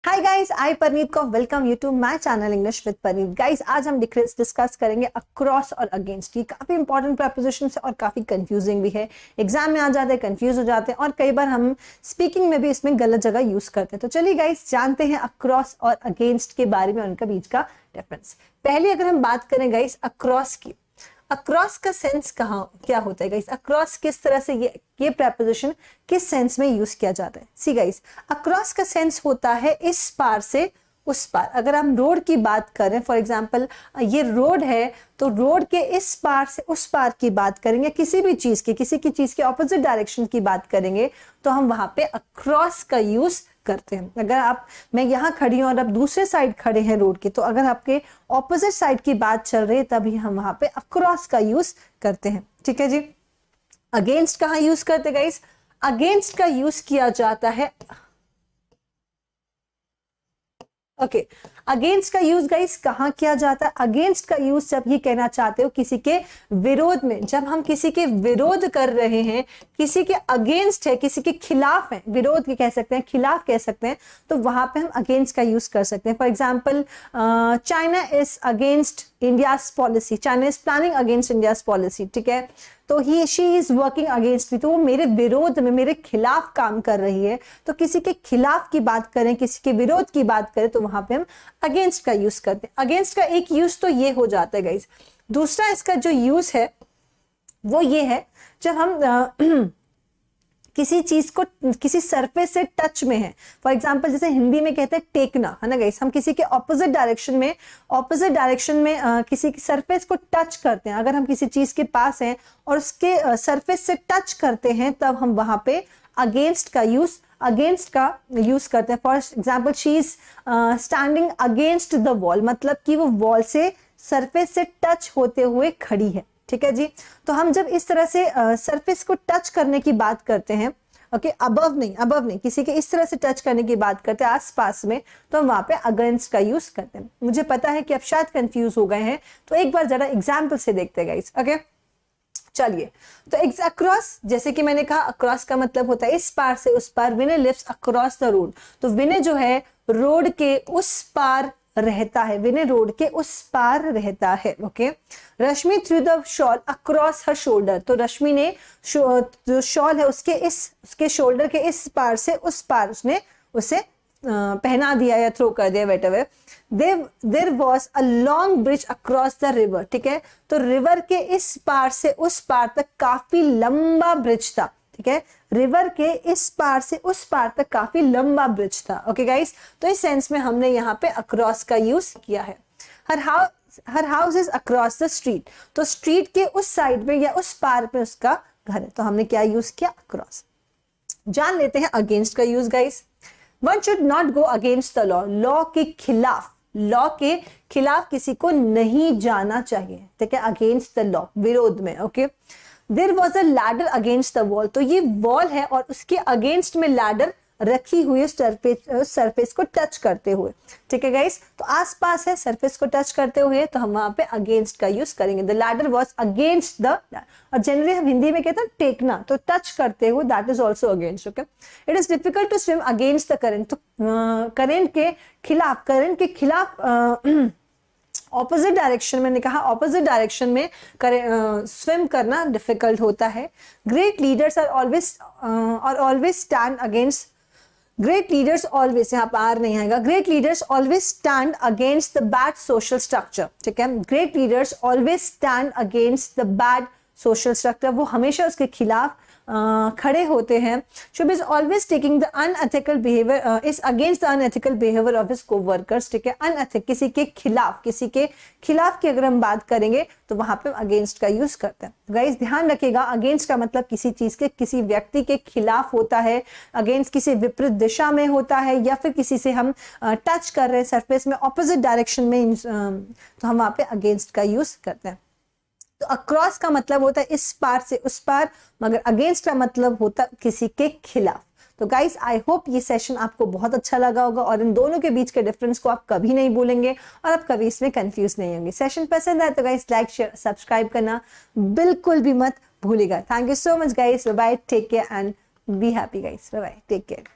Hi guys, I Parneet को welcome you to my channel English with Parneet. Guys आज हम discuss करेंगे अक्रॉस और अगेंस्ट की। काफी इंपॉर्टेंट प्रपोजिशन है और काफी कंफ्यूजिंग भी है। एग्जाम में आ जाते हैं, कंफ्यूज हो जाते हैं और कई बार हम स्पीकिंग में भी इसमें गलत जगह यूज करते हैं। तो चलिए गाइस जानते हैं अक्रॉस और अगेंस्ट के बारे में, उनका बीच का डिफरेंस। पहले अगर हम बात करें गाइस अक्रॉस की, अक्रॉस का सेंस क्या होता है गाइस? अक्रॉस किस तरह से ये प्रपोजिशन किस सेंस में यूज किया जाता है? सी गाइस, अक्रॉस का सेंस होता है इस पार से उस पार। अगर हम रोड की बात करें, फॉर एग्जांपल ये रोड है तो रोड के इस पार से उस पार की बात करेंगे, किसी भी चीज की, किसी की चीज के ऑपोजिट डायरेक्शन की बात करेंगे तो हम वहां पे अक्रॉस का यूज करते हैं। अगर मैं यहाँ खड़ी हूं और आप दूसरे साइड खड़े हैं रोड के, तो अगर आपके ऑपोजिट साइड की बात चल रही है तभी हम वहां पे अक्रॉस का यूज करते हैं। ठीक है जी। अगेंस्ट कहाँ यूज करते गाइस? अगेंस्ट का यूज किया जाता है अगेंस्ट का यूज गाइस कहाँ किया जाता है? अगेंस्ट का यूज जब ये कहना चाहते हो किसी के विरोध में, जब हम किसी के विरोध कर रहे हैं, किसी के अगेंस्ट है, किसी के खिलाफ है, विरोध के कह सकते हैं, खिलाफ कह सकते हैं, तो वहां पे हम अगेंस्ट का यूज कर सकते हैं। For example China is against India's policy, China is planning against India's policy. ठीक है, तो she is working against me, तो वो मेरे विरोध में, मेरे खिलाफ काम कर रही है। तो किसी के खिलाफ की बात करें, किसी के विरोध की बात करें तो वहां पे हम अगेंस्ट का यूज करते हैं। अगेंस्ट का एक यूज तो ये हो जाता है गाइस। दूसरा इसका जो यूज है वो ये है, जब हम किसी चीज को किसी सरफेस से टच में है। फॉर एग्जांपल जैसे हिंदी में कहते हैं टेकना, है ना गाइस? हम किसी के ऑपोजिट डायरेक्शन में किसी की सरफेस को टच करते हैं। अगर हम किसी चीज के पास हैं और उसके सरफेस से टच करते हैं तब हम वहां पे अगेंस्ट का यूज करते हैं। For example she is standing against the wall, मतलब कि वो वॉल से सरफेस से टच होते हुए खड़ी है। ठीक है जी। तो हम जब इस तरह से सरफेस को टच करने की बात करते हैं, अबव नहीं, किसी के इस तरह से टच करने की बात करते हैं आसपास में, तो हम वहां पे अगेंस्ट का यूज करते हैं। मुझे पता है कि आप शायद कंफ्यूज हो गए हैं, तो एक बार जरा एग्जाम्पल से देखते हैं गाइस। ओके चलिए, तो अक्रॉस, जैसे कि मैंने कहा अक्रॉस का मतलब होता है इस पार से उस पार। विनय लिव्स अक्रॉस द रोड, तो विनय जो है रोड के उस पार रहता है, विनय रोड के उस पार रहता है। Okay. Rashmi through the shawl across her shoulder, तो रश्मि ने जो शॉल है उसके शोल्डर के इस पार से उस पार उसने उसे पहना दिया या थ्रो कर दिया, whatever. There was a long bridge across the river. ठीक है, तो रिवर के इस पार से उस पार तक काफी लंबा ब्रिज था। ठीक है, रिवर के इस पार से उस पार तक काफी लंबा ब्रिज था। ओके गाइस, तो इस सेंस में हमने यहाँ पे अक्रॉस का यूज किया है। Her house is across the street, तो स्ट्रीट के उस साइड पे या उस पार पे उसका घर है, तो हमने क्या यूज किया? अक्रॉस। जान लेते हैं अगेंस्ट का use guys. One should not go against the law, law के खिलाफ किसी को नहीं जाना चाहिए। ठीक है, अगेंस्ट द लॉ, विरोध में। Okay. There was a ladder against the wall, तो ये वॉल है और उसके अगेंस्ट में लैडर रखी हुई है सरफेस को टच करते हुए। ठीक है गाइस, तो आसपास है, सरफेस को टच करते हुए, तो हम वहां पे अगेंस्ट का यूज करेंगे। The ladder was against the, और जनरली हम हिंदी में कहते हैं टेकना, तो टच करते हुए, that is also against. Okay. It is difficult to swim against the current, तो करंट के खिलाफ ऑपोजिट डायरेक्शन, मैंने कहा ऑपोजिट डायरेक्शन में स्विम करना डिफिकल्ट होता है। Great leaders are always stand against, great leaders always, यहाँ पर नहीं आएगा, great leaders always stand against the bad social structure. ठीक है, great leaders always stand against the bad social structure, वो हमेशा उसके खिलाफ खड़े होते हैं। Shubh is always taking the unethical behaviour, is against the unethical behaviour of his coworkers. ठीक है, अनएथिक, किसी के खिलाफ की अगर हम बात करेंगे तो वहां पे अगेंस्ट का यूज करते हैं। गाइस ध्यान रखिएगा, अगेंस्ट का मतलब किसी चीज के, किसी व्यक्ति के खिलाफ होता है, अगेंस्ट किसी विपरीत दिशा में होता है, या फिर किसी से हम टच कर रहे हैं सरफेस में ऑपोजिट डायरेक्शन में, तो हम वहां पे अगेंस्ट का यूज करते हैं। तो अक्रॉस का मतलब होता है इस पार से उस पार, मगर अगेंस्ट का मतलब होता है किसी के खिलाफ। तो गाइस आई होप ये सेशन आपको बहुत अच्छा लगा होगा और इन दोनों के बीच के डिफरेंस को आप कभी नहीं भूलेंगे और आप कभी इसमें कंफ्यूज नहीं होंगे। सेशन पसंद आए तो गाइस लाइक शेयर सब्सक्राइब करना बिल्कुल भी मत भूलिएगा। Thank you so much guys, bye bye, take care and be happy guys, bye bye, take care.